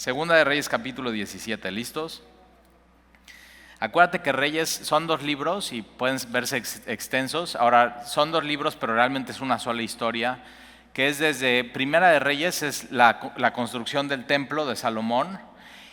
Segunda de Reyes capítulo 17, ¿listos? Acuérdate que Reyes son 2 libros y pueden verse extensos. Ahora, son 2 libros, pero realmente es una sola historia, que es desde Primera de Reyes, es la construcción del templo de Salomón,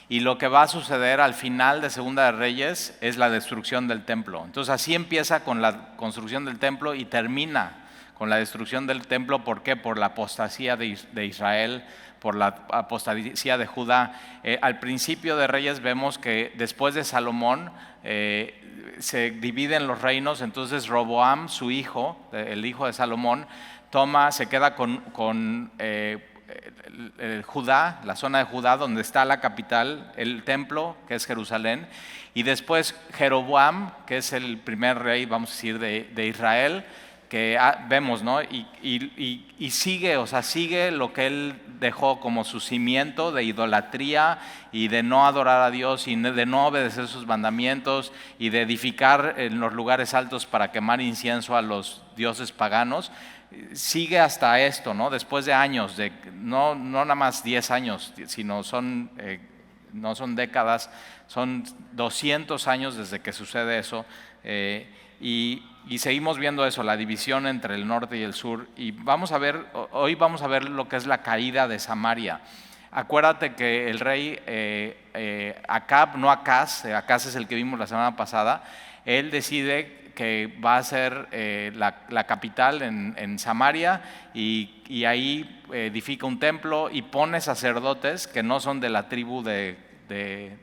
y lo que va a suceder al final de Segunda de Reyes es la destrucción del templo. Entonces así empieza con la construcción del templo y termina con la destrucción del templo. ¿Por qué? Por la apostasía de Israel, por la apostasía de Judá. Al principio de Reyes vemos que después de Salomón se dividen los reinos. Entonces Roboam, su hijo, el hijo de Salomón, se queda con Judá, la zona de Judá donde está la capital, el templo, que es Jerusalén, y después Jeroboam, que es el primer rey, vamos a decir, de Israel, que vemos, ¿no? Y sigue, o sea, sigue lo que él dejó como su cimiento de idolatría y de no adorar a Dios y de no obedecer sus mandamientos y de edificar en los lugares altos para quemar incienso a los dioses paganos. Sigue hasta esto, ¿no? Después de años, no nada más 10 años, sino no son décadas, son 200 años desde que sucede eso. Y seguimos viendo eso, la división entre el norte y el sur. Y hoy vamos a ver lo que es la caída de Samaria. Acuérdate que el rey Acab, no Acaz, Acaz es el que vimos la semana pasada, él decide que va a ser la capital en Samaria, y ahí edifica un templo y pone sacerdotes que no son de la tribu de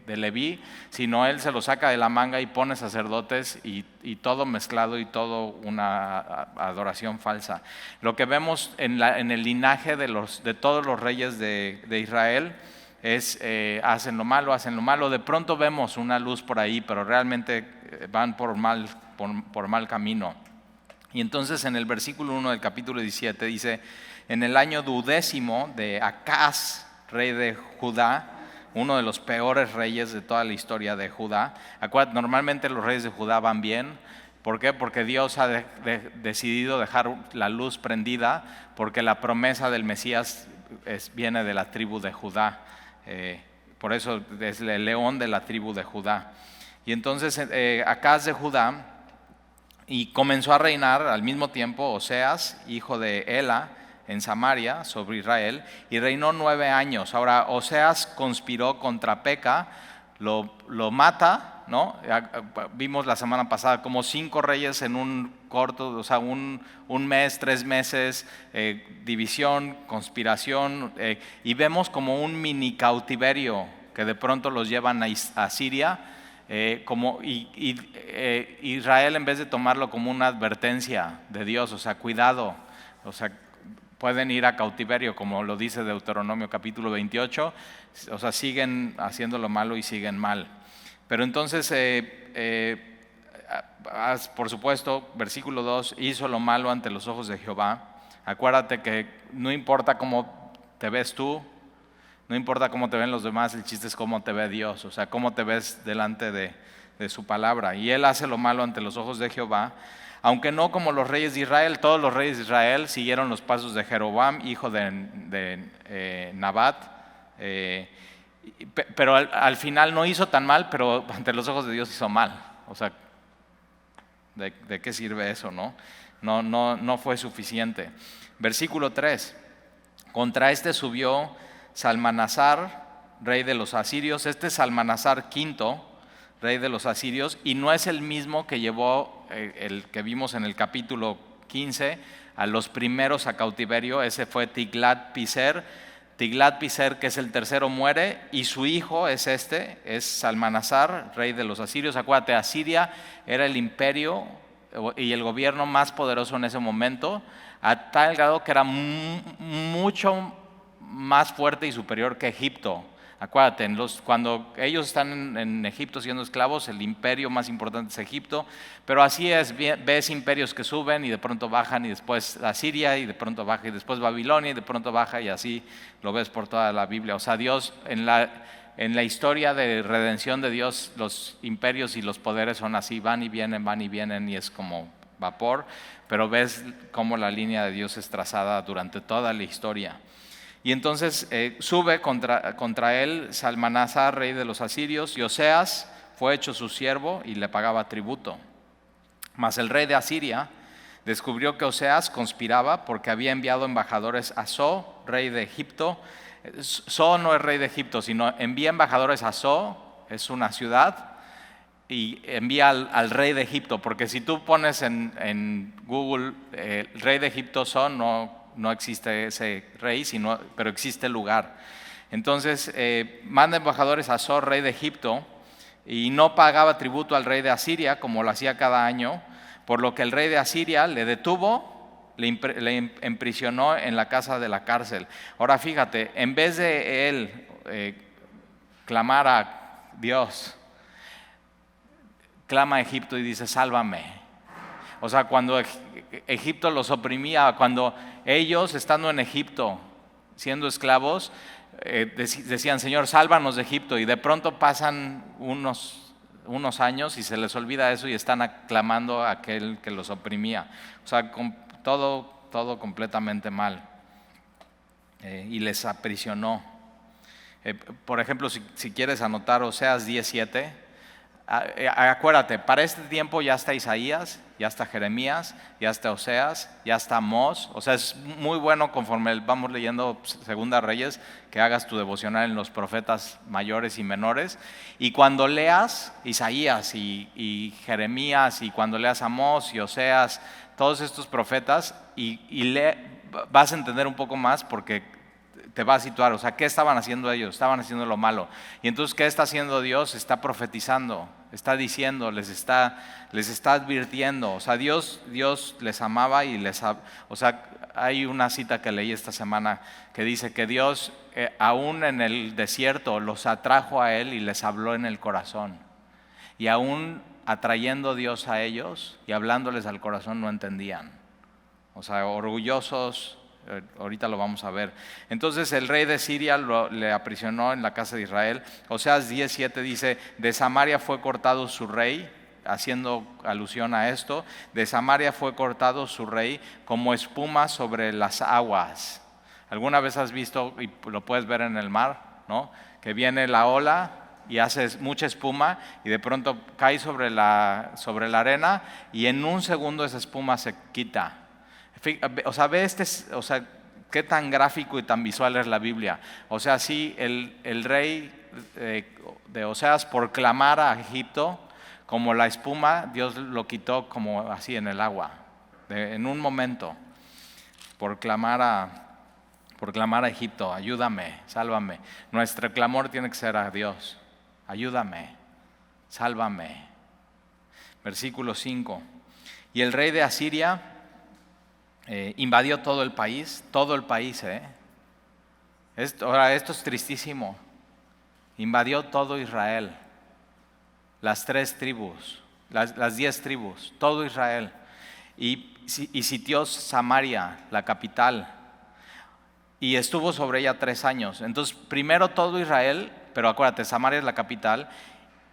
Leví, sino él se lo saca de la manga y pone sacerdotes y todo mezclado y todo una adoración falsa. Lo que vemos en el linaje de todos los reyes de Israel es hacen lo malo. De pronto vemos una luz por ahí, pero realmente van por mal camino. Y entonces en el versículo 1 del capítulo 17 dice: en el año 12º de Acaz, rey de Judá, uno de los peores reyes de toda la historia de Judá. Acuérdate, normalmente los reyes de Judá van bien. ¿Por qué? Porque Dios ha decidido dejar la luz prendida, porque la promesa del Mesías viene de la tribu de Judá. Por eso es el león de la tribu de Judá. Y entonces Acaz de Judá, y comenzó a reinar al mismo tiempo Oseas, hijo de Ela, en Samaria sobre Israel, y reinó 9 años. Ahora, Oseas conspiró contra Peca, lo mata, ¿no? Vimos la semana pasada como 5 reyes en un corto, o sea, un mes, 3 meses, división, conspiración, y vemos como un mini cautiverio que de pronto los llevan a Siria. Israel, en vez de tomarlo como una advertencia de Dios, o sea, cuidado, o sea, pueden ir a cautiverio, como lo dice Deuteronomio capítulo 28, o sea, siguen haciendo lo malo y siguen mal. Pero entonces, por supuesto, versículo 2, hizo lo malo ante los ojos de Jehová. Acuérdate que no importa cómo te ves tú, no importa cómo te ven los demás, el chiste es cómo te ve Dios, o sea, cómo te ves delante de su palabra. Y él hace lo malo ante los ojos de Jehová, aunque no como los reyes de Israel. Todos los reyes de Israel siguieron los pasos de Jeroboam, hijo de Nabat, pero al final no hizo tan mal, pero ante los ojos de Dios hizo mal. O sea, ¿de qué sirve eso, no? No fue suficiente. Versículo 3, contra este subió Salmanasar, rey de los asirios. Este es Salmanasar V, rey de los asirios, y no es el mismo que llevó el que vimos en el capítulo 15 a los primeros a cautiverio. Ese fue Tiglat-Piser, que es el tercero, muere, y su hijo es Salmanasar, rey de los asirios. Acuérdate, Asiria era el imperio y el gobierno más poderoso en ese momento, a tal grado que era mucho más fuerte y superior que Egipto. Acuérdate, cuando ellos están en Egipto siendo esclavos, el imperio más importante es Egipto, pero así es, ves imperios que suben y de pronto bajan, y después Asiria y de pronto baja, y después Babilonia y de pronto baja, y así lo ves por toda la Biblia. O sea, Dios, en la historia de redención de Dios, los imperios y los poderes son así, van y vienen, y es como vapor, pero ves cómo la línea de Dios es trazada durante toda la historia. Y entonces sube contra él Salmanasar, rey de los asirios, y Oseas fue hecho su siervo y le pagaba tributo. Mas el rey de Asiria descubrió que Oseas conspiraba porque había enviado embajadores a So, rey de Egipto. So no es rey de Egipto, sino envía embajadores a So, es una ciudad, y envía al rey de Egipto, porque si tú pones en Google el rey de Egipto So, no existe ese rey, pero existe el lugar. Entonces manda embajadores a So, rey de Egipto, y no pagaba tributo al rey de Asiria como lo hacía cada año, por lo que el rey de Asiria le detuvo, le emprisionó en la casa de la cárcel. Ahora fíjate, en vez de él clamar a Dios, clama a Egipto y dice, sálvame. O sea, cuando Egipto los oprimía, cuando ellos estando en Egipto, siendo esclavos, decían, Señor, sálvanos de Egipto, y de pronto pasan unos años y se les olvida eso y están aclamando a aquel que los oprimía. O sea, todo completamente mal. Y les aprisionó. Por ejemplo, si quieres anotar Oseas 10:7, acuérdate, para este tiempo ya está Isaías, ya está Jeremías, ya está Oseas, ya está Amós. O sea, es muy bueno conforme vamos leyendo Segunda Reyes que hagas tu devocional en los profetas mayores y menores. Y cuando leas Isaías y Jeremías, y cuando leas Amós y Oseas, todos estos profetas, vas a entender un poco más porque te va a situar. O sea, ¿qué estaban haciendo ellos? Estaban haciendo lo malo. Y entonces, ¿qué está haciendo Dios? Está profetizando, está diciendo, les está advirtiendo. O sea, Dios les amaba y o sea, hay una cita que leí esta semana que dice que Dios, aún en el desierto, los atrajo a Él y les habló en el corazón. Y aún atrayendo Dios a ellos y hablándoles al corazón, no entendían. O sea, orgullosos. Ahorita lo vamos a ver. Entonces el rey de Siria le aprisionó en la casa de Israel. Oseas 10:7 dice, de Samaria fue cortado su rey, haciendo alusión a esto. De Samaria fue cortado su rey como espuma sobre las aguas. ¿Alguna vez has visto, y lo puedes ver en el mar, ¿no? Que viene la ola y hace mucha espuma y de pronto cae sobre la arena y en un segundo esa espuma se quita. O sea, qué tan gráfico y tan visual es la Biblia. O sea, sí, el rey de Oseas, por clamar a Egipto, como la espuma, Dios lo quitó como así en el agua, en un momento, por clamar a Egipto, ayúdame, sálvame. Nuestro clamor tiene que ser a Dios, ayúdame, sálvame. Versículo 5. Y el rey de Asiria invadió todo el país. Ahora, esto es tristísimo. Invadió todo Israel, las 3 tribus, las 10 tribus, todo Israel. Y sitió Samaria, la capital, y estuvo sobre ella 3 años. Entonces, primero todo Israel, pero acuérdate, Samaria es la capital.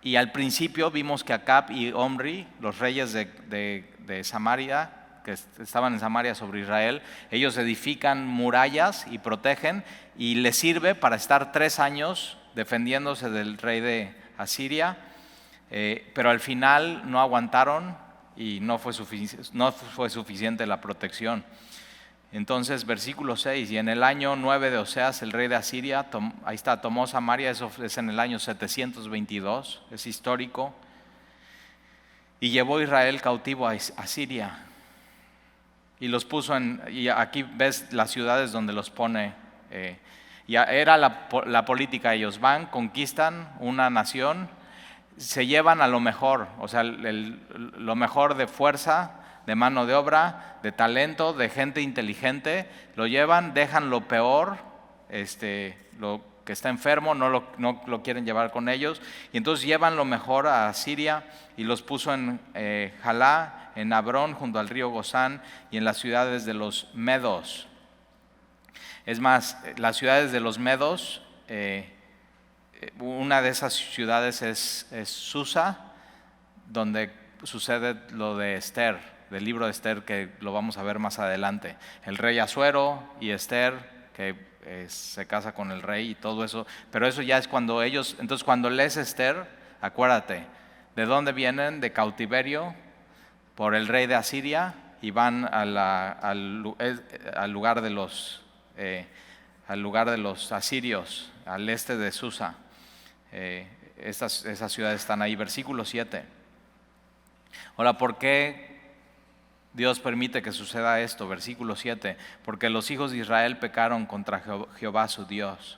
Y al principio vimos que Acab y Omri, los reyes de Samaria, que estaban en Samaria sobre Israel, ellos edifican murallas y protegen, y les sirve para estar 3 años defendiéndose del rey de Asiria, pero al final no aguantaron y no fue suficiente la protección. Entonces, versículo 6, y en el año 9 de Oseas, el rey de Asiria, tomó Samaria, eso es en el año 722, es histórico, y llevó Israel cautivo a Asiria. Y los puso y aquí ves las ciudades donde los pone. Ya era la política, ellos van, conquistan una nación, se llevan a lo mejor, o sea, lo mejor de fuerza, de mano de obra, de talento, de gente inteligente, lo llevan, dejan lo peor, lo que está enfermo, no lo quieren llevar con ellos, y entonces llevan lo mejor a Siria y los puso en Jalá, en Abrón, junto al río Gozán, y en las ciudades de los medos. Es más, las ciudades de los medos, una de esas ciudades es Susa, donde sucede lo de Esther, del libro de Esther, que lo vamos a ver más adelante. El rey Asuero y Esther, que se casa con el rey y todo eso, pero eso ya es cuando entonces cuando lees Esther, acuérdate, ¿de dónde vienen? De cautiverio por el rey de Asiria y van al lugar de los asirios, al este de Susa. Esas ciudades están ahí, versículo 7. Ahora, ¿por qué Dios permite que suceda esto? Versículo 7. Porque los hijos de Israel pecaron contra Jehová su Dios,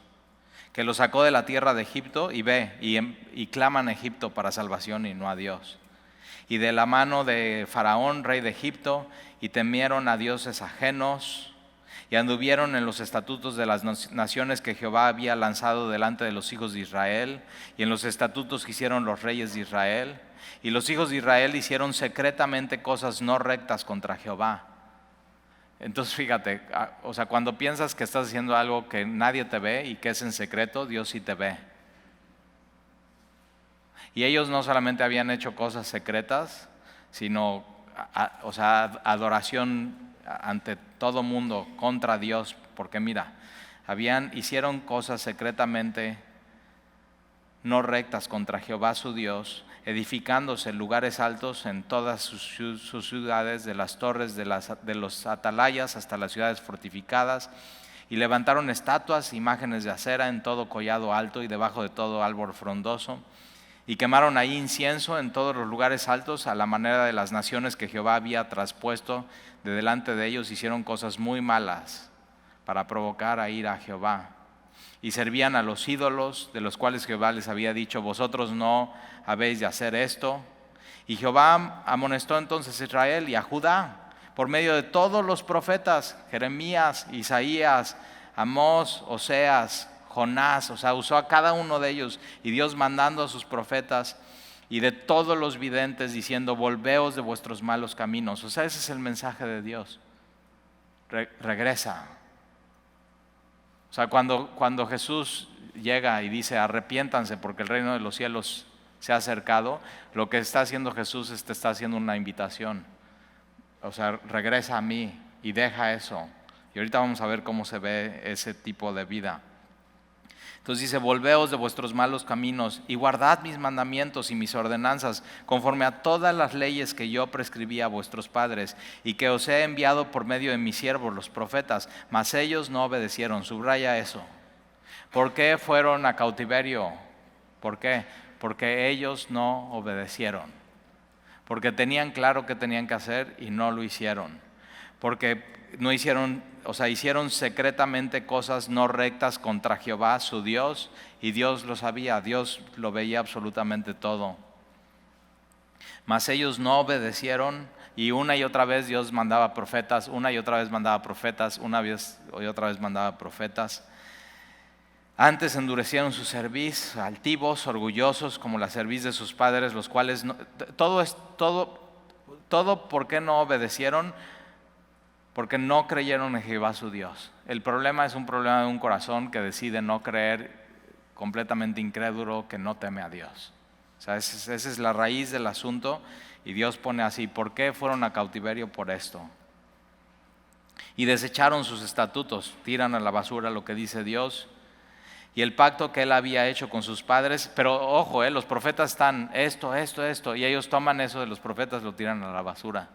que los sacó de la tierra de Egipto, y claman a Egipto para salvación y no a Dios. Y de la mano de Faraón, rey de Egipto, y temieron a dioses ajenos, y anduvieron en los estatutos de las naciones que Jehová había lanzado delante de los hijos de Israel, y en los estatutos que hicieron los reyes de Israel. Y los hijos de Israel hicieron secretamente cosas no rectas contra Jehová. Entonces fíjate, o sea, cuando piensas que estás haciendo algo que nadie te ve y que es en secreto, Dios sí te ve. Y ellos no solamente habían hecho cosas secretas, sino adoración ante todo mundo contra Dios, porque mira, hicieron cosas secretamente no rectas contra Jehová su Dios, edificándose lugares altos en todas sus ciudades, de las torres de los atalayas hasta las ciudades fortificadas, y levantaron estatuas, imágenes de acera en todo collado alto y debajo de todo árbol frondoso, y quemaron ahí incienso en todos los lugares altos a la manera de las naciones que Jehová había traspuesto de delante de ellos. Hicieron cosas muy malas para provocar a ira a Jehová. Y servían a los ídolos, de los cuales Jehová les había dicho: vosotros no habéis de hacer esto. Y Jehová amonestó entonces a Israel y a Judá por medio de todos los profetas, Jeremías, Isaías, Amós, Oseas, Jonás. O sea, usó a cada uno de ellos, y Dios mandando a sus profetas y de todos los videntes, diciendo: volveos de vuestros malos caminos. O sea, ese es el mensaje de Dios. Regresa. O sea, cuando Jesús llega y dice: arrepiéntanse porque el reino de los cielos se ha acercado, lo que está haciendo Jesús es te está haciendo una invitación. O sea, regresa a mí y deja eso. Y ahorita vamos a ver cómo se ve ese tipo de vida. Entonces dice: volveos de vuestros malos caminos y guardad mis mandamientos y mis ordenanzas, conforme a todas las leyes que yo prescribí a vuestros padres y que os he enviado por medio de mis siervos los profetas. Mas ellos no obedecieron. Subraya eso. ¿Por qué fueron a cautiverio? ¿Por qué? Porque ellos no obedecieron. Porque tenían claro qué tenían que hacer y no lo hicieron. Porque no hicieron, hicieron secretamente cosas no rectas contra Jehová su Dios, y Dios lo sabía, Dios lo veía absolutamente todo. Mas ellos no obedecieron, y una y otra vez Dios mandaba profetas, una y otra vez mandaba profetas, una vez y otra vez mandaba profetas. Antes endurecieron su cerviz, altivos, orgullosos, como la cerviz de sus padres, los cuales todo ¿por qué no obedecieron? Porque no creyeron en Jehová su Dios. El problema es un problema de un corazón que decide no creer, completamente incrédulo, que no teme a Dios. O sea, esa es la raíz del asunto, y Dios pone así: ¿por qué fueron a cautiverio? Por esto. Y desecharon sus estatutos, tiran a la basura lo que dice Dios y el pacto que él había hecho con sus padres. Pero ojo, los profetas están esto, y ellos toman eso de los profetas, lo tiran a la basura.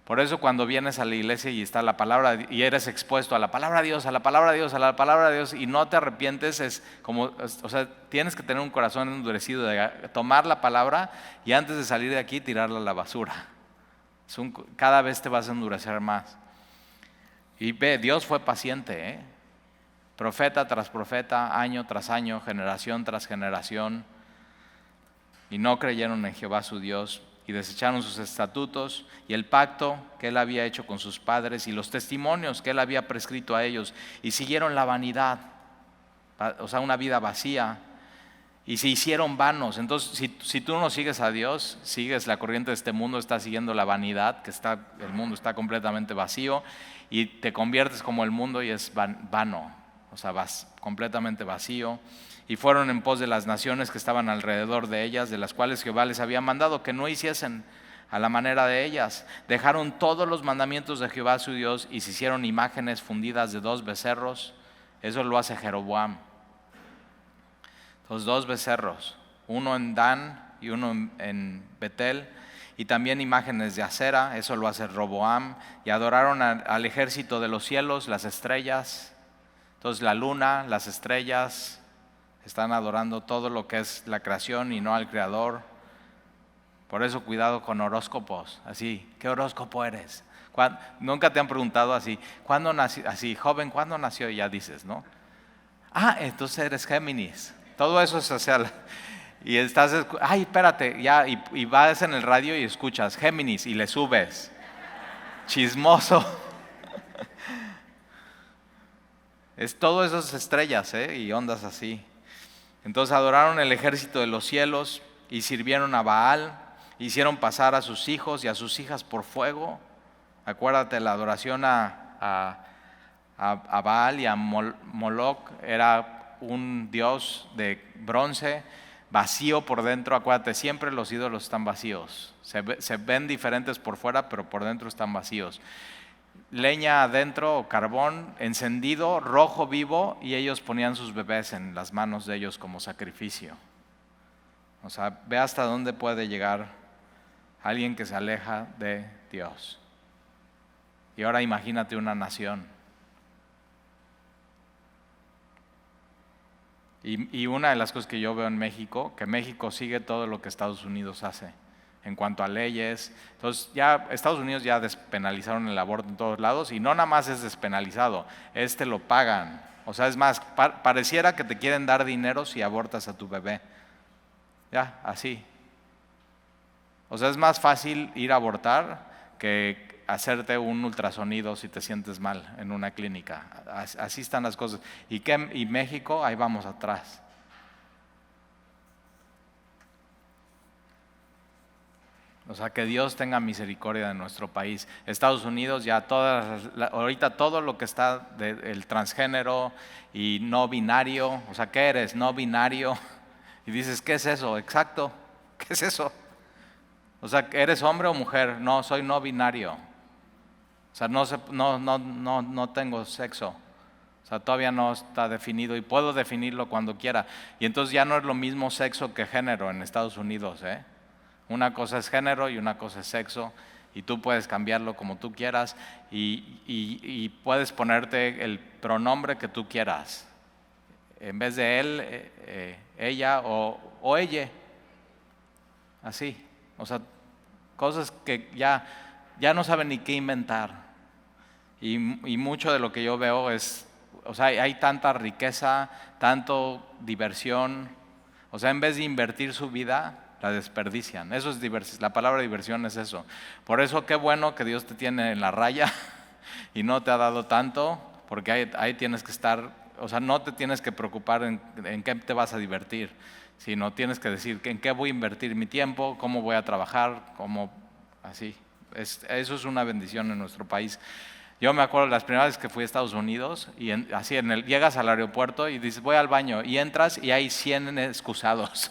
Por eso cuando vienes a la iglesia y está la palabra, y eres expuesto a la palabra de Dios, a la palabra de Dios, a la palabra de Dios, y no te arrepientes, es como, tienes que tener un corazón endurecido de tomar la palabra y antes de salir de aquí tirarla a la basura. Cada vez te vas a endurecer más. Y ve, Dios fue paciente, profeta tras profeta, año tras año, generación tras generación, y no creyeron en Jehová su Dios, y desecharon sus estatutos y el pacto que él había hecho con sus padres y los testimonios que él había prescrito a ellos, y siguieron la vanidad, una vida vacía, y se hicieron vanos. Entonces, si tú no sigues a Dios, sigues la corriente de este mundo, estás siguiendo la vanidad, el mundo está completamente vacío, y te conviertes como el mundo y es vano, vas completamente vacío. Y fueron en pos de las naciones que estaban alrededor de ellas, de las cuales Jehová les había mandado que no hiciesen a la manera de ellas. Dejaron todos los mandamientos de Jehová su Dios y se hicieron imágenes fundidas de 2 becerros Eso lo hace Jeroboam. Entonces 2 becerros, uno en Dan y uno en Betel, y también imágenes de acera, eso lo hace Roboam, y adoraron al ejército de los cielos, las estrellas. Entonces la luna, las estrellas, están adorando todo lo que es la creación y no al Creador. Por eso cuidado con horóscopos, así, ¿qué horóscopo eres? Nunca te han preguntado así, ¿cuándo nació? Así, joven, ¿cuándo nació? Y ya dices, ¿no? Entonces eres Géminis. Todo eso es hacia y estás, espérate, ya, y vas en el radio y escuchas Géminis y le subes. Chismoso. Es todo esas estrellas, y ondas así. Entonces adoraron el ejército de los cielos y sirvieron a Baal, hicieron pasar a sus hijos y a sus hijas por fuego. Acuérdate, la adoración a Baal y a Moloch era un dios de bronce, vacío por dentro. Acuérdate, siempre los ídolos están vacíos. Se ven diferentes por fuera, pero por dentro están vacíos. Leña adentro o carbón encendido, rojo vivo, y ellos ponían sus bebés en las manos de ellos como sacrificio. O sea, ve hasta dónde puede llegar alguien que se aleja de Dios. Y ahora imagínate una nación. Y una de las cosas que yo veo en México, que México sigue todo lo que Estados Unidos hace en cuanto a leyes. Entonces ya Estados Unidos ya despenalizaron el aborto en todos lados, y no nada más es despenalizado, lo pagan. O sea, es más, pareciera que te quieren dar dinero si abortas a tu bebé. Ya, así. O sea, es más fácil ir a abortar que hacerte un ultrasonido si te sientes mal en una clínica. Así están las cosas. Y México, ahí vamos atrás. O sea, que Dios tenga misericordia de nuestro país. Estados Unidos ya ahorita todo lo que está del transgénero y no binario. O sea, ¿qué eres? No binario. Y dices, ¿qué es eso? Exacto, ¿qué es eso? O sea, ¿eres hombre o mujer? No, soy no binario. O sea, no tengo sexo. O sea, todavía no está definido y puedo definirlo cuando quiera. Y entonces ya no es lo mismo sexo que género en Estados Unidos, Una cosa es género y una cosa es sexo, y tú puedes cambiarlo como tú quieras, y puedes ponerte el pronombre que tú quieras. En vez de él, ella o ella. Así. O sea, cosas que ya no saben ni qué inventar. Y mucho de lo que yo veo es, o sea, hay tanta riqueza, tanto diversión. O sea, en vez de invertir su vida, la desperdician. Eso es la palabra diversión es eso. Por eso qué bueno que Dios te tiene en la raya y no te ha dado tanto, porque ahí tienes que estar. O sea, no te tienes que preocupar en qué te vas a divertir, sino tienes que decir en qué voy a invertir mi tiempo, cómo voy a trabajar, así. Eso es una bendición en nuestro país. Yo me acuerdo las primeras veces que fui a Estados Unidos y llegas al aeropuerto y dices, voy al baño, y entras y hay 100 excusados.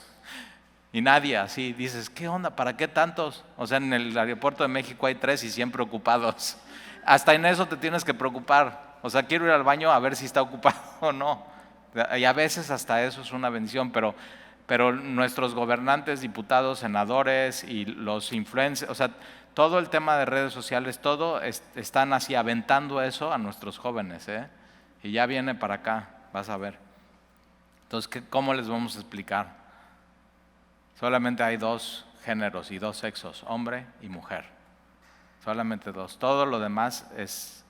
Y nadie, así, dices, ¿qué onda? ¿Para qué tantos? O sea, en el aeropuerto de México hay 3 y 100 preocupados. Hasta en eso te tienes que preocupar. O sea, quiero ir al baño a ver si está ocupado o no. Y a veces hasta eso es una bendición, pero nuestros gobernantes, diputados, senadores y los influencers, o sea, todo el tema de redes sociales, todo están así aventando eso a nuestros jóvenes, Y ya viene para acá, vas a ver. Entonces, ¿cómo les vamos a explicar? Solamente hay 2 géneros y 2 sexos, hombre y mujer. Solamente 2. Todo lo demás es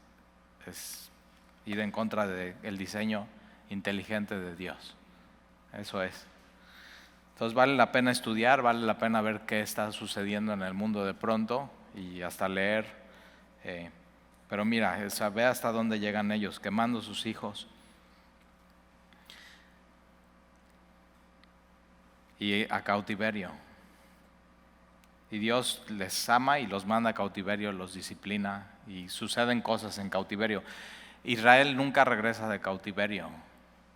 ir en contra del diseño inteligente de Dios. Eso es. Entonces vale la pena estudiar, vale la pena ver qué está sucediendo en el mundo de pronto y hasta leer. Pero mira, ve hasta dónde llegan ellos, quemando sus hijos. Y a cautiverio. Y Dios les ama y los manda a cautiverio, los disciplina y suceden cosas en cautiverio. Israel nunca regresa de cautiverio.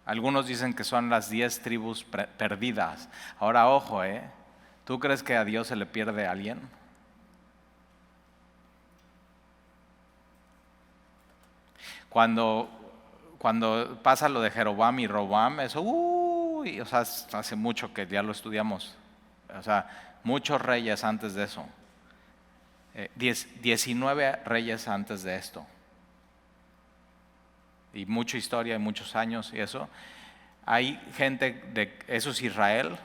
Algunos dicen que son las 10 tribus perdidas. Ahora ojo, ¿tú crees que a Dios se le pierde a alguien? Cuando cuando pasa lo de Jeroboam y Roboam, eso, o sea, hace mucho que ya lo estudiamos. O sea, muchos reyes antes de eso. 19 reyes antes de esto. Y mucha historia y muchos años y eso. Hay gente eso es Israel.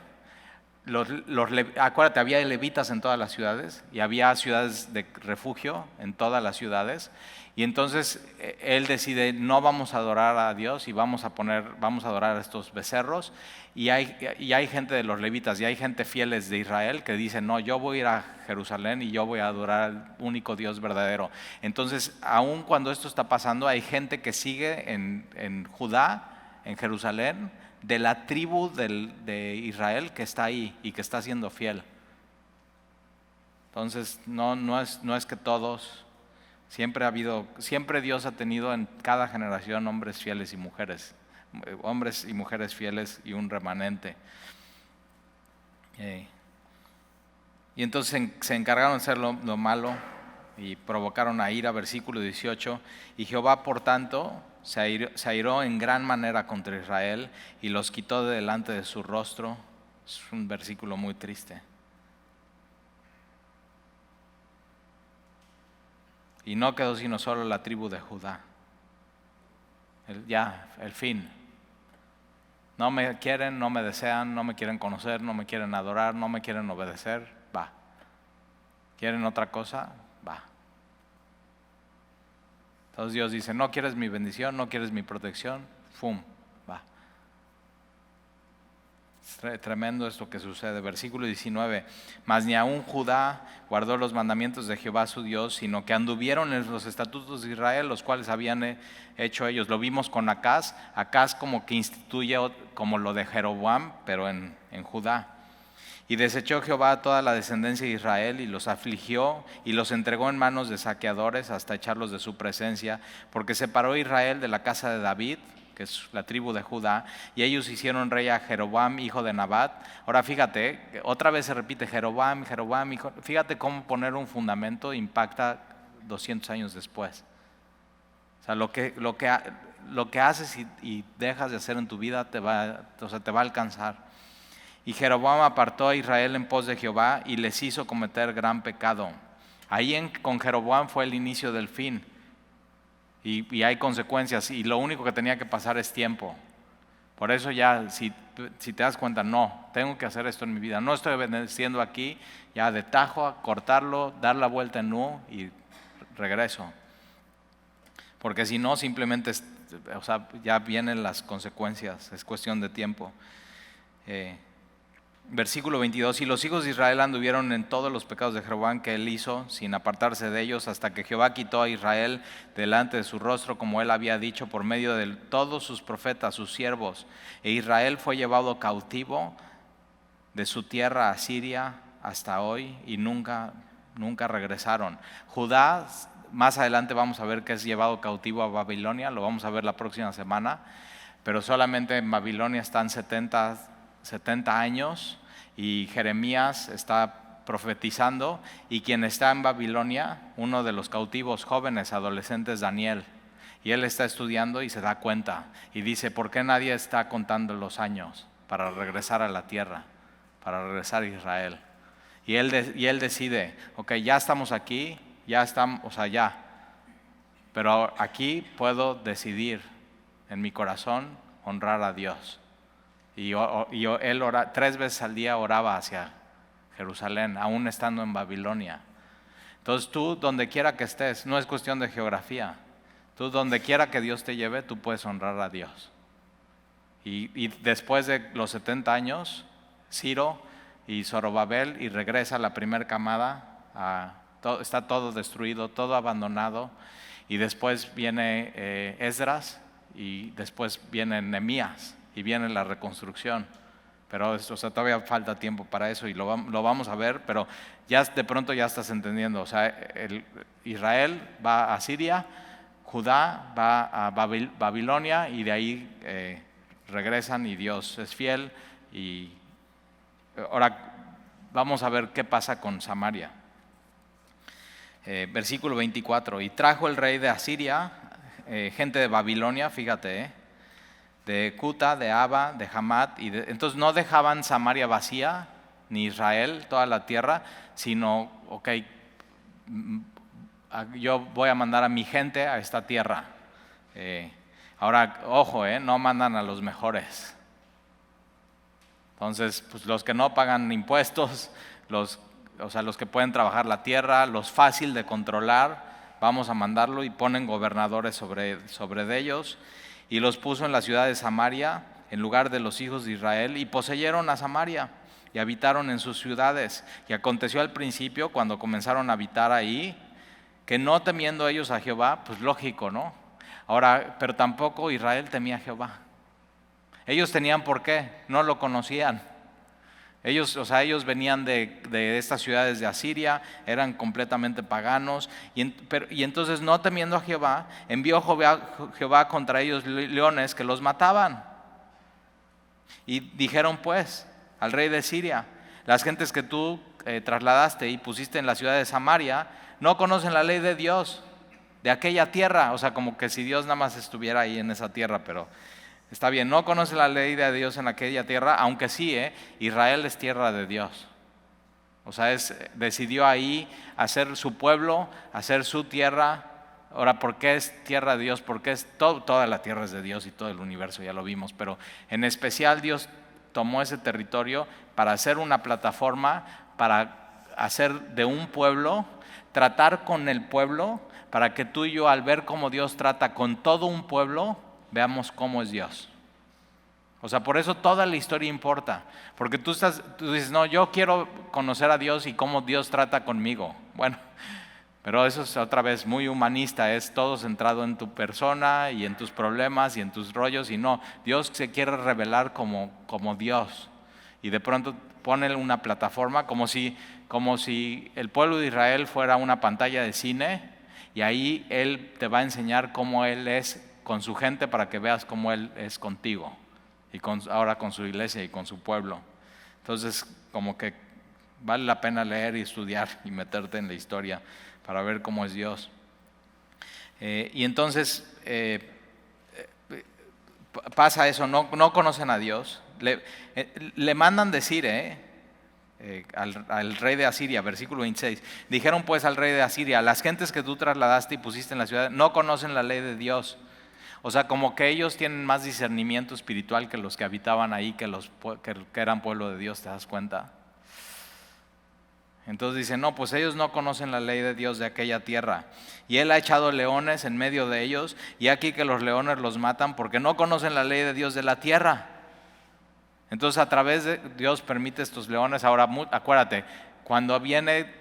Acuérdate, había levitas en todas las ciudades y había ciudades de refugio en todas las ciudades. Y entonces él decide, no vamos a adorar a Dios y vamos a adorar a estos becerros. Y hay gente de los levitas y hay gente fieles de Israel que dice, no, yo voy a ir a Jerusalén y yo voy a adorar al único Dios verdadero. Entonces, aun cuando esto está pasando, hay gente que sigue en Judá, en Jerusalén, de la tribu de Israel que está ahí y que está siendo fiel. Entonces, no es que todos, siempre Dios ha tenido en cada generación hombres fieles y mujeres fieles y un remanente. Y entonces se encargaron de hacer lo malo y provocaron a ira, versículo 18, y Jehová por tanto se airó en gran manera contra Israel y los quitó de delante de su rostro. Es un versículo muy triste. Y no quedó sino solo la tribu de Judá. El fin. No me quieren, no me desean, no me quieren conocer, no me quieren adorar, no me quieren obedecer, va. ¿Quieren otra cosa? Va. Entonces Dios dice, no quieres mi bendición, no quieres mi protección, ¡fum! Va. Es tremendo esto que sucede. Versículo 19, mas ni aun Judá guardó los mandamientos de Jehová su Dios, sino que anduvieron en los estatutos de Israel, los cuales habían hecho ellos. Lo vimos con Acaz como que instituye como lo de Jeroboam, pero en Judá. Y desechó Jehová a toda la descendencia de Israel y los afligió y los entregó en manos de saqueadores hasta echarlos de su presencia, porque separó Israel de la casa de David, que es la tribu de Judá, y ellos hicieron rey a Jeroboam, hijo de Nabat. Ahora fíjate, otra vez se repite Jeroboam, hijo. Fíjate cómo poner un fundamento impacta 200 años después. O sea, lo que haces y dejas de hacer en tu vida te va a alcanzar. Y Jeroboam apartó a Israel en pos de Jehová y les hizo cometer gran pecado. Ahí con Jeroboam fue el inicio del fin. Y hay consecuencias y lo único que tenía que pasar es tiempo. Por eso ya, si te das cuenta, no, tengo que hacer esto en mi vida. No estoy obedeciendo aquí, ya de tajo a cortarlo, dar la vuelta en U y regreso. Porque si no, simplemente, ya vienen las consecuencias, es cuestión de tiempo. Versículo 22, y los hijos de Israel anduvieron en todos los pecados de Jeroboam que él hizo, sin apartarse de ellos, hasta que Jehová quitó a Israel delante de su rostro, como él había dicho, por medio de todos sus profetas, sus siervos. E Israel fue llevado cautivo de su tierra a Siria hasta hoy, y nunca regresaron. Judá, más adelante vamos a ver que es llevado cautivo a Babilonia, lo vamos a ver la próxima semana, pero solamente en Babilonia están 70 años y Jeremías está profetizando y quien está en Babilonia, uno de los cautivos jóvenes, adolescentes, Daniel, y él está estudiando y se da cuenta y dice, ¿por qué nadie está contando los años para regresar a la tierra, para regresar a Israel? Y él decide, ok, ya estamos aquí, ya estamos, pero aquí puedo decidir en mi corazón honrar a Dios. Y él 3 veces al día oraba hacia Jerusalén, aún estando en Babilonia. Entonces tú, donde quiera que estés, no es cuestión de geografía. Tú, donde quiera que Dios te lleve, tú puedes honrar a Dios. Y después de los 70 años, Ciro y Zorobabel, y regresa la primera camada, está todo destruido, todo abandonado. Y después viene Esdras, y después viene Nehemías. Y viene la reconstrucción, pero todavía falta tiempo para eso y lo vamos a ver, pero ya de pronto ya estás entendiendo, Israel va a Siria, Judá va a Babilonia y de ahí regresan y Dios es fiel. Y ahora vamos a ver qué pasa con Samaria. Versículo 24, y trajo el rey de Asiria, gente de Babilonia, fíjate, de Cuta, de Aba, de Hamat, entonces no dejaban Samaria vacía, ni Israel, toda la tierra, sino, yo voy a mandar a mi gente a esta tierra. Ahora, ojo, no mandan a los mejores. Entonces, pues los que no pagan impuestos, los que pueden trabajar la tierra, los fácil de controlar, vamos a mandarlo, y ponen gobernadores sobre de ellos, y los puso en la ciudad de Samaria en lugar de los hijos de Israel, y poseyeron a Samaria y habitaron en sus ciudades. Y aconteció al principio, cuando comenzaron a habitar ahí, que no temiendo ellos a Jehová, pues lógico, ¿no? Ahora, pero tampoco Israel temía a Jehová. Ellos tenían por qué, no lo conocían. Ellos venían de estas ciudades de Asiria, eran completamente paganos, y entonces no temiendo a Jehová, envió Jehová contra ellos leones que los mataban. Y dijeron pues al rey de Siria: las gentes que tú trasladaste y pusiste en la ciudad de Samaria no conocen la ley de Dios de aquella tierra. O sea, como que si Dios nada más estuviera ahí en esa tierra, pero está bien, no conoce la ley de Dios en aquella tierra, aunque sí, Israel es tierra de Dios. O sea, decidió ahí hacer su pueblo, hacer su tierra. Ahora, ¿por qué es tierra de Dios? Porque toda la tierra es de Dios y todo el universo, ya lo vimos, pero en especial Dios tomó ese territorio para hacer una plataforma, para hacer de un pueblo, tratar con el pueblo, para que tú y yo, al ver cómo Dios trata con todo un pueblo, veamos cómo es Dios. O sea, por eso toda la historia importa, porque tú dices, no, yo quiero conocer a Dios y cómo Dios trata conmigo. Bueno, pero eso es otra vez muy humanista, es todo centrado en tu persona y en tus problemas y en tus rollos, y no, Dios se quiere revelar como Dios, y de pronto pone una plataforma como si el pueblo de Israel fuera una pantalla de cine, y ahí Él te va a enseñar cómo Él es con su gente, para que veas cómo Él es contigo, y ahora con su iglesia y con su pueblo. Entonces, como que vale la pena leer y estudiar y meterte en la historia para ver cómo es Dios. Y entonces pasa eso, no conocen a Dios. Le mandan decir al rey de Asiria, versículo 26, dijeron pues al rey de Asiria: las gentes que tú trasladaste y pusiste en la ciudad no conocen la ley de Dios. O sea, como que ellos tienen más discernimiento espiritual que los que habitaban ahí, que eran pueblo de Dios, ¿te das cuenta? Entonces dicen, no, pues ellos no conocen la ley de Dios de aquella tierra. Y Él ha echado leones en medio de ellos, y aquí que los leones los matan porque no conocen la ley de Dios de la tierra. Entonces a través de Dios permite estos leones. Ahora acuérdate, cuando viene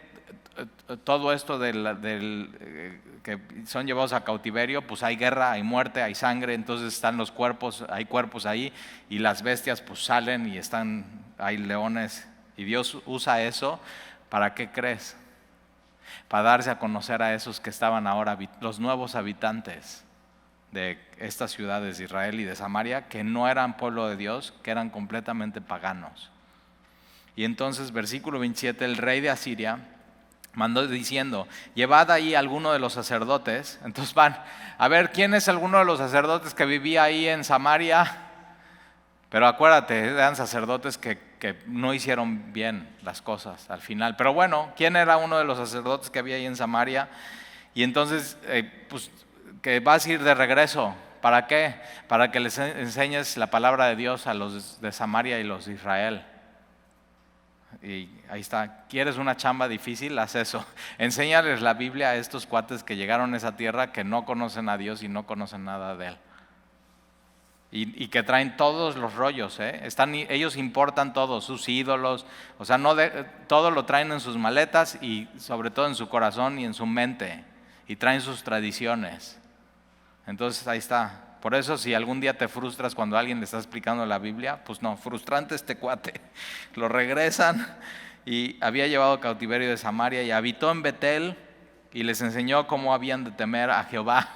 todo esto que son llevados a cautiverio, pues hay guerra, hay muerte, hay sangre, entonces están los cuerpos, hay cuerpos ahí, y las bestias pues salen y hay leones, y Dios usa eso. ¿Para qué crees? Para darse a conocer a esos que estaban ahora, los nuevos habitantes de estas ciudades de Israel y de Samaria, que no eran pueblo de Dios, que eran completamente paganos. Y entonces, versículo 27, el rey de Asiria mandó diciendo: llevad ahí a alguno de los sacerdotes. Entonces van a ver quién es alguno de los sacerdotes que vivía ahí en Samaria. Pero acuérdate, eran sacerdotes que no hicieron bien las cosas al final. Pero bueno, ¿quién era uno de los sacerdotes que había ahí en Samaria? Y entonces, pues que vas a ir de regreso. ¿Para qué? Para que les enseñes la palabra de Dios a los de Samaria y los de Israel. Y ahí está. ¿Quieres una chamba difícil? Haz eso. Enséñales la Biblia a estos cuates que llegaron a esa tierra, que no conocen a Dios y no conocen nada de Él. Y que traen todos los rollos, ellos importan todo, sus ídolos, o sea, todo lo traen en sus maletas, y sobre todo en su corazón y en su mente, y traen sus tradiciones. Entonces ahí está. Por eso, si algún día te frustras cuando alguien le está explicando la Biblia, pues no, frustrante este cuate. Lo regresan, y había llevado cautiverio de Samaria y habitó en Betel, y les enseñó cómo habían de temer a Jehová.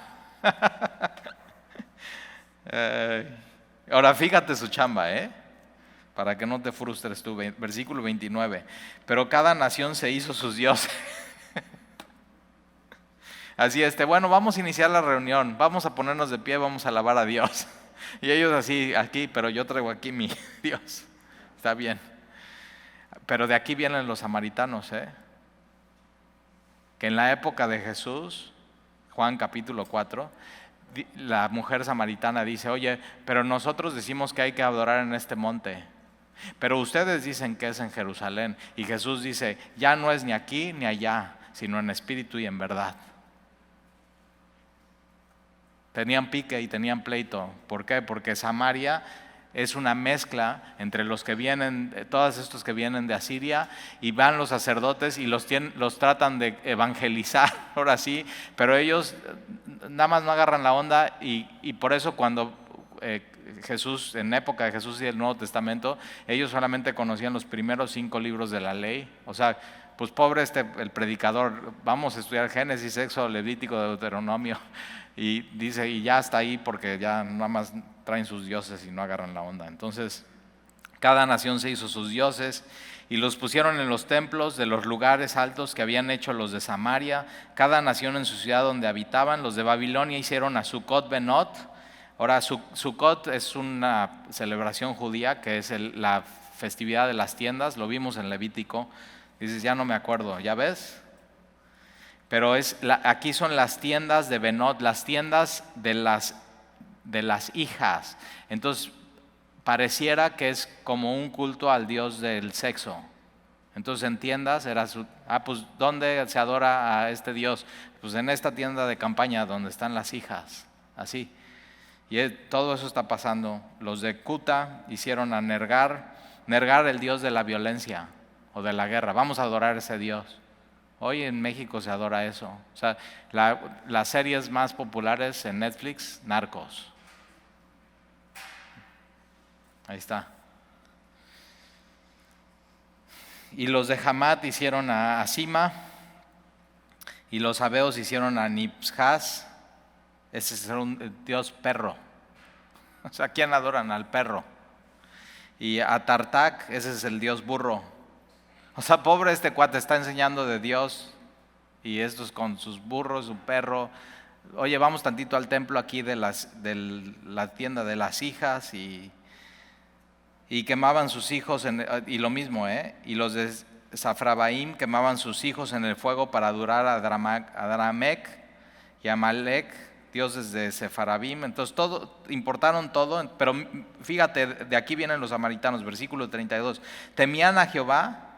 Ahora fíjate su chamba, para que no te frustres tú. Versículo 29. Pero cada nación se hizo sus dioses. Así, bueno, vamos a iniciar la reunión, vamos a ponernos de pie, vamos a alabar a Dios. Y ellos así, aquí, pero yo traigo aquí mi Dios. Está bien. Pero de aquí vienen los samaritanos, que en la época de Jesús, Juan capítulo 4, la mujer samaritana dice, oye, pero nosotros decimos que hay que adorar en este monte, pero ustedes dicen que es en Jerusalén. Y Jesús dice, ya no es ni aquí ni allá, sino en espíritu y en verdad. Tenían pique y tenían pleito. ¿Por qué? Porque Samaria es una mezcla entre los que vienen, todos estos que vienen de Asiria, y van los sacerdotes y los tratan de evangelizar, ahora sí, pero ellos nada más no agarran la onda y por eso cuando Jesús, en época de Jesús y el Nuevo Testamento, ellos solamente conocían los primeros 5 libros de la ley. O sea, pues pobre el predicador, vamos a estudiar Génesis, Éxodo, Levítico, Deuteronomio, y dice, y ya está ahí porque ya nada más traen sus dioses y no agarran la onda. Entonces, cada nación se hizo sus dioses y los pusieron en los templos de los lugares altos que habían hecho los de Samaria, cada nación en su ciudad donde habitaban. Los de Babilonia hicieron a Sucot Benot. Ahora, Sucot es una celebración judía que es la festividad de las tiendas, lo vimos en Levítico. Dices, ya no me acuerdo, ¿ya ves? Pero aquí son las tiendas de Benot, las tiendas de las hijas. Entonces, pareciera que es como un culto al dios del sexo. Entonces en tiendas era pues ¿dónde se adora a este dios? Pues en esta tienda de campaña donde están las hijas, así. Y todo eso está pasando. Los de Cuta hicieron a Nergal el dios de la violencia o de la guerra. Vamos a adorar a ese dios. Hoy en México se adora eso. O sea, las series más populares en Netflix, Narcos. Ahí está. Y los de Hamat hicieron a Asima, y los sabeos hicieron a Nibhaz. Ese es un dios perro. O sea, ¿quién adoran? Al perro. Y a Tartak, ese es el dios burro. O sea, pobre este cuate, está enseñando de Dios y estos con sus burros, su perro. Oye, vamos tantito al templo aquí de la tienda de las hijas y quemaban sus hijos, y lo mismo, y los de Safrabaim quemaban sus hijos en el fuego para adorar a Adramec y a Amalek, dioses de Sefarabim. Entonces importaron todo, pero fíjate, de aquí vienen los samaritanos, versículo 32. Temían a Jehová.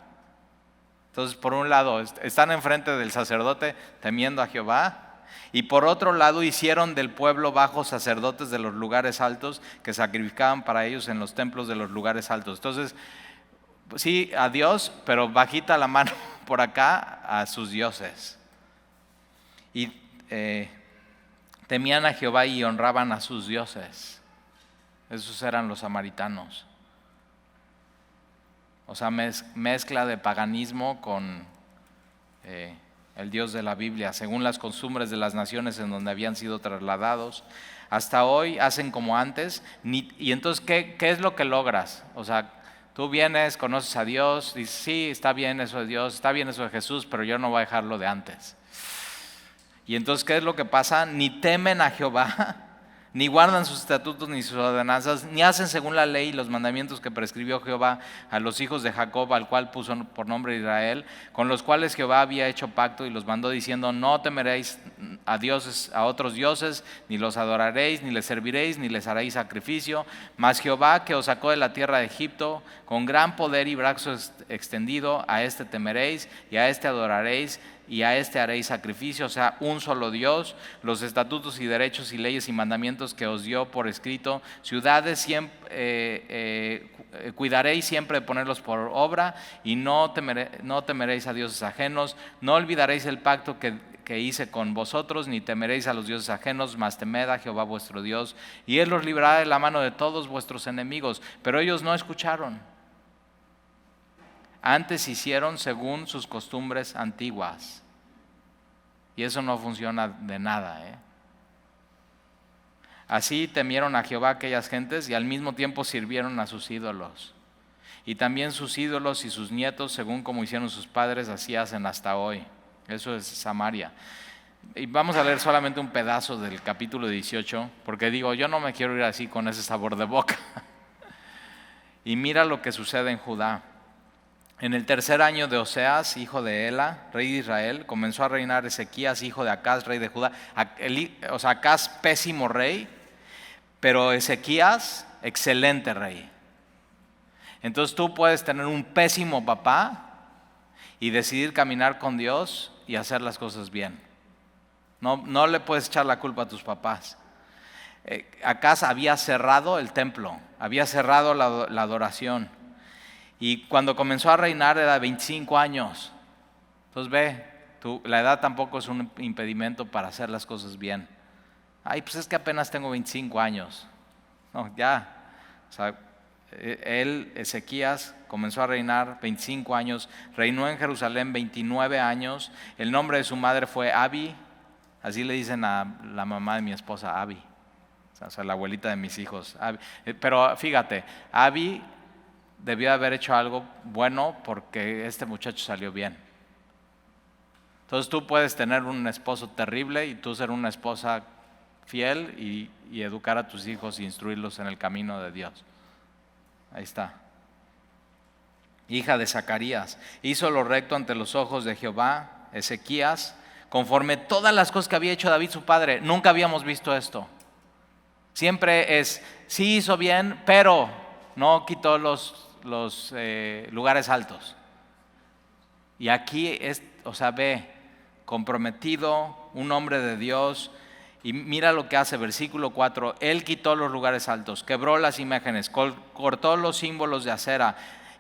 Entonces, por un lado, están enfrente del sacerdote temiendo a Jehová, y por otro lado hicieron del pueblo bajo sacerdotes de los lugares altos que sacrificaban para ellos en los templos de los lugares altos. Entonces, sí, a Dios, pero bajita la mano por acá a sus dioses. Y temían a Jehová y honraban a sus dioses. Esos eran los samaritanos. O sea, mezcla de paganismo con el Dios de la Biblia, según las costumbres de las naciones en donde habían sido trasladados. Hasta hoy hacen como antes. Y entonces, ¿qué es lo que logras? O sea, tú vienes, conoces a Dios, dices, sí, está bien eso de Dios, está bien eso de Jesús, pero yo no voy a dejar lo de antes. Y entonces, ¿qué es lo que pasa? Ni temen a Jehová, ni guardan sus estatutos ni sus ordenanzas, ni hacen según la ley y los mandamientos que prescribió Jehová a los hijos de Jacob, al cual puso por nombre Israel, con los cuales Jehová había hecho pacto y los mandó diciendo, no temeréis a otros dioses, ni los adoraréis, ni les serviréis, ni les haréis sacrificio, mas Jehová que os sacó de la tierra de Egipto, con gran poder y brazo extendido, a este temeréis y a este adoraréis, y a este haréis sacrificio. O sea, un solo Dios. Los estatutos y derechos y leyes y mandamientos que os dio por escrito, ciudades siempre, cuidaréis siempre de ponerlos por obra, y no temeréis a dioses ajenos, no olvidaréis el pacto que hice con vosotros, ni temeréis a los dioses ajenos, mas temed a Jehová vuestro Dios, y Él los librará de la mano de todos vuestros enemigos. Pero ellos no escucharon. Antes hicieron según sus costumbres antiguas. Y eso no funciona de nada. Así temieron a Jehová aquellas gentes y al mismo tiempo sirvieron a sus ídolos. Y también sus ídolos y sus nietos, según como hicieron sus padres, así hacen hasta hoy. Eso es Samaria. Y vamos a leer solamente un pedazo del capítulo 18, porque digo, yo no me quiero ir así con ese sabor de boca. Y mira lo que sucede en Judá. En el tercer año de Oseas, hijo de Ela, rey de Israel, comenzó a reinar Ezequías, hijo de Acaz, rey de Judá. Acaz, pésimo rey, pero Ezequías, excelente rey. Entonces tú puedes tener un pésimo papá y decidir caminar con Dios y hacer las cosas bien. No le puedes echar la culpa a tus papás. Acaz había cerrado el templo, había cerrado la adoración. Y cuando comenzó a reinar era de 25 años. Entonces la edad tampoco es un impedimento para hacer las cosas bien. Ay, pues es que apenas tengo 25 años. No, ya. O sea, Ezequías, comenzó a reinar 25 años, reinó en Jerusalén 29 años. El nombre de su madre fue Abi, así le dicen a la mamá de mi esposa, Abi. O sea, la abuelita de mis hijos. Abi. Pero fíjate, Abi debió haber hecho algo bueno porque este muchacho salió bien. Entonces tú puedes tener un esposo terrible y tú ser una esposa fiel y educar a tus hijos e instruirlos en el camino de Dios. Ahí está. Hija de Zacarías, hizo lo recto ante los ojos de Jehová. Ezequías, conforme todas las cosas que había hecho David su padre. Nunca habíamos visto esto. Siempre sí hizo bien, pero no quitó los lugares altos. Y aquí ve, comprometido, un hombre de Dios. Y mira lo que hace, versículo 4, él quitó los lugares altos, quebró las imágenes, cortó los símbolos de acera,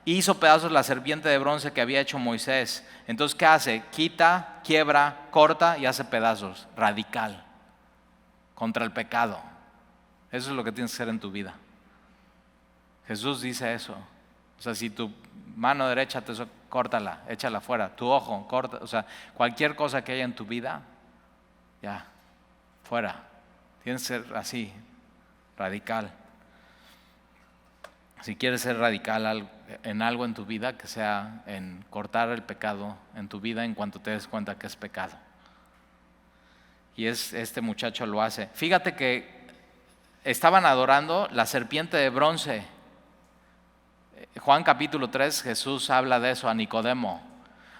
hizo pedazos la serpiente de bronce que había hecho Moisés. Entonces, ¿qué hace? Quita, quiebra, corta y hace pedazos, radical, contra el pecado. Eso es lo que tienes que hacer en tu vida. Jesús dice eso. O sea, si tu mano derecha córtala, échala fuera, tu ojo, corta, o sea, cualquier cosa que haya en tu vida, ya. Fuera. Tienes que ser así, radical. Si quieres ser radical en algo en tu vida, que sea en cortar el pecado en tu vida en cuanto te des cuenta que es pecado. Y este muchacho lo hace. Fíjate que estaban adorando la serpiente de bronce. Juan capítulo 3, Jesús habla de eso a Nicodemo.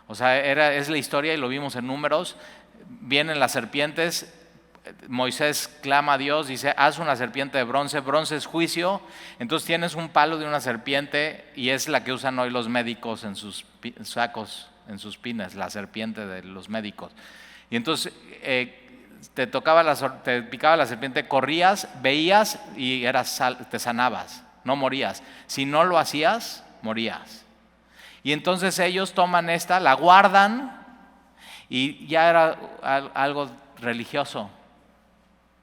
O sea, es la historia y lo vimos en Números. Vienen las serpientes. Moisés clama a Dios, dice, haz una serpiente de bronce, bronce es juicio, entonces tienes un palo de una serpiente y es la que usan hoy los médicos en sus sacos, en sus pines, la serpiente de los médicos. Y entonces te picaba la serpiente, corrías, veías y te sanabas, no morías. Si no lo hacías, morías. Y entonces ellos toman la guardan y ya era algo religioso.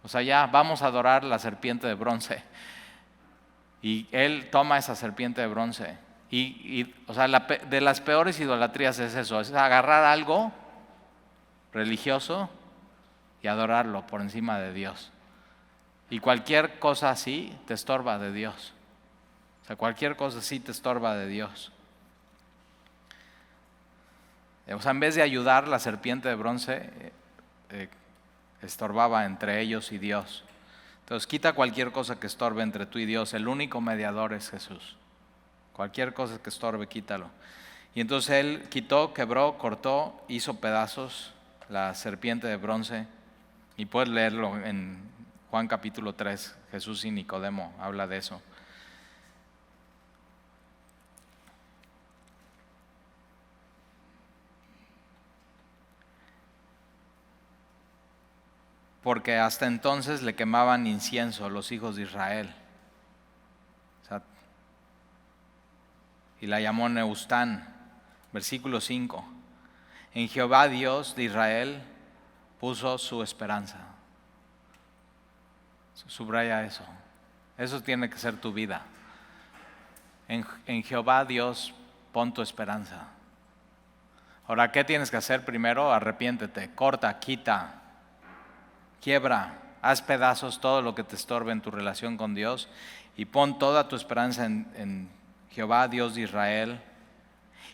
O sea, ya vamos a adorar la serpiente de bronce. Y él toma esa serpiente de bronce. O sea, de las peores idolatrías es eso, es agarrar algo religioso y adorarlo por encima de Dios. Y cualquier cosa así te estorba de Dios. O sea, cualquier cosa así te estorba de Dios. O sea, en vez de ayudar, la serpiente de bronce estorbaba entre ellos y Dios. Entonces quita cualquier cosa que estorbe entre tú y Dios. El único mediador es Jesús. Cualquier cosa que estorbe, quítalo. Y entonces él quitó, quebró, cortó, hizo pedazos la serpiente de bronce. Y puedes leerlo en Juan capítulo 3. Jesús y Nicodemo habla de eso. Porque hasta entonces le quemaban incienso a los hijos de Israel. O sea, y la llamó Neustán. Versículo 5. En Jehová Dios de Israel puso su esperanza. Subraya eso. Eso tiene que ser tu vida. En Jehová Dios pon tu esperanza. Ahora, ¿qué tienes que hacer primero? Arrepiéntete, corta, quita. Quiebra, haz pedazos todo lo que te estorbe en tu relación con Dios y pon toda tu esperanza en Jehová, Dios de Israel.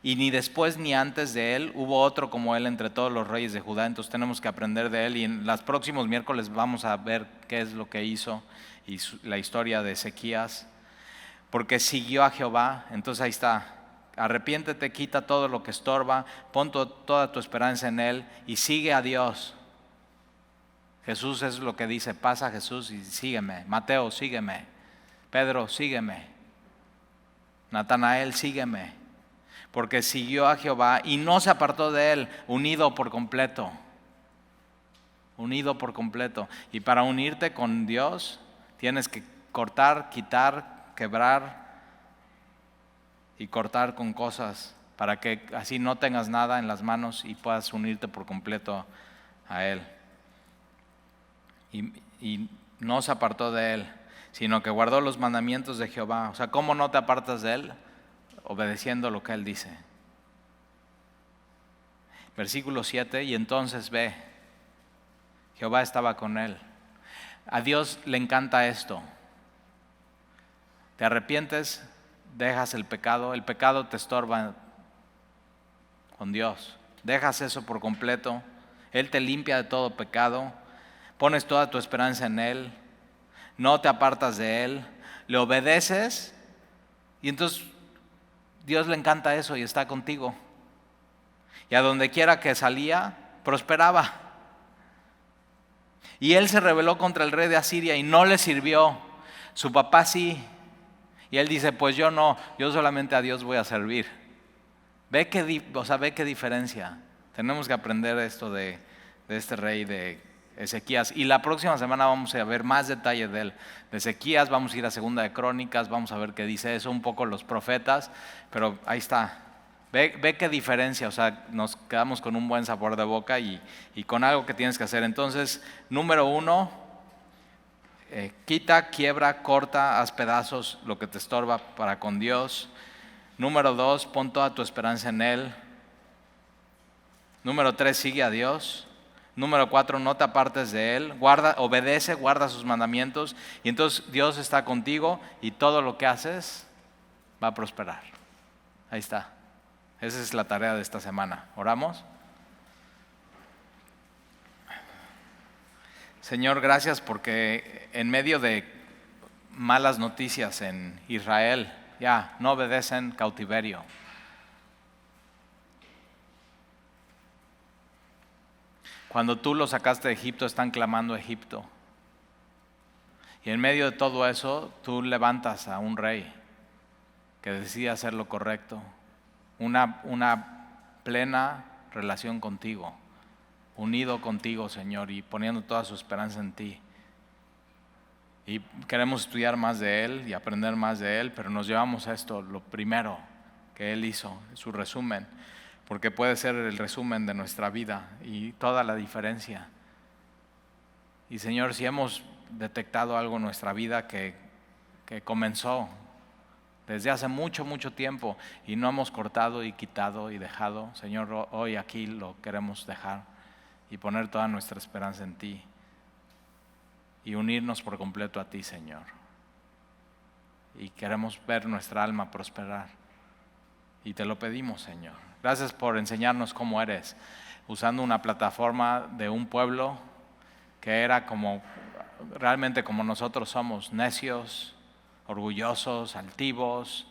Y ni después ni antes de él hubo otro como él entre todos los reyes de Judá. Entonces tenemos que aprender de él, y en los próximos miércoles vamos a ver qué es lo que hizo y la historia de Ezequías. Porque siguió a Jehová. Entonces ahí está: arrepiéntete, quita todo lo que estorba, pon toda tu esperanza en él y sigue a Dios. Jesús es lo que dice: pasa Jesús y sígueme. Mateo, sígueme. Pedro, sígueme. Natanael, sígueme. Porque siguió a Jehová y no se apartó de él, unido por completo. Unido por completo. Y para unirte con Dios tienes que cortar, quitar, quebrar y cortar con cosas, para que así no tengas nada en las manos y puedas unirte por completo a Él. Y no se apartó de Él, sino que guardó los mandamientos de Jehová. O sea, ¿cómo no te apartas de Él? Obedeciendo lo que Él dice. Versículo 7, y entonces ve, Jehová estaba con él. A Dios le encanta esto. Te arrepientes, dejas el pecado te estorba con Dios. Dejas eso por completo, Él te limpia de todo pecado, pones toda tu esperanza en Él, no te apartas de Él, le obedeces, y entonces Dios le encanta eso y está contigo. Y a donde quiera que salía, prosperaba. Y él se rebeló contra el rey de Asiria y no le sirvió. Su papá sí. Y él dice: pues yo no, yo solamente a Dios voy a servir. Ve qué diferencia. Tenemos que aprender esto de este rey de Ezequías. Y la próxima semana vamos a ver más detalles de él. De Ezequías vamos a ir a Segunda de Crónicas, vamos a ver qué dice eso, un poco los profetas. Pero ahí está. Ve qué diferencia, o sea, nos quedamos con un buen sabor de boca y con algo que tienes que hacer. Entonces, número 1, quita, quiebra, corta, haz pedazos lo que te estorba para con Dios. Número 2, pon toda tu esperanza en Él. Número 3, sigue a Dios. Número 4, no te apartes de Él. Obedece, guarda sus mandamientos. Y entonces Dios está contigo y todo lo que haces va a prosperar. Ahí está. Esa es la tarea de esta semana. ¿Oramos? Señor, gracias porque en medio de malas noticias en Israel, ya no obedecen, cautiverio. Cuando tú los sacaste de Egipto, están clamando a Egipto. Y en medio de todo eso, tú levantas a un rey que decide hacer lo correcto. Una plena relación contigo, unido contigo, Señor, y poniendo toda su esperanza en ti. Y queremos estudiar más de Él y aprender más de Él, pero nos llevamos a esto, lo primero que Él hizo, su resumen, porque puede ser el resumen de nuestra vida y toda la diferencia. Y Señor, si hemos detectado algo en nuestra vida que comenzó desde hace mucho, mucho tiempo y no hemos cortado y quitado y dejado, Señor, hoy aquí lo queremos dejar y poner toda nuestra esperanza en ti y unirnos por completo a ti, Señor. Y queremos ver nuestra alma prosperar y te lo pedimos, Señor. Gracias por enseñarnos cómo eres, usando una plataforma de un pueblo que era realmente como nosotros somos, necios, orgullosos, altivos.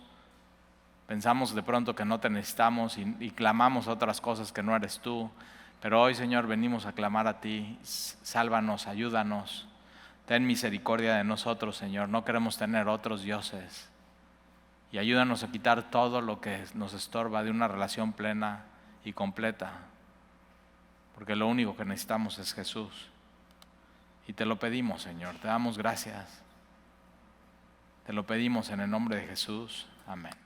Pensamos de pronto que no te necesitamos y clamamos otras cosas que no eres tú. Pero hoy, Señor, venimos a clamar a ti. Sálvanos, ayúdanos. Ten misericordia de nosotros, Señor. No queremos tener otros dioses. Y ayúdanos a quitar todo lo que nos estorba de una relación plena y completa. Porque lo único que necesitamos es Jesús. Y te lo pedimos, Señor. Te damos gracias. Te lo pedimos en el nombre de Jesús. Amén.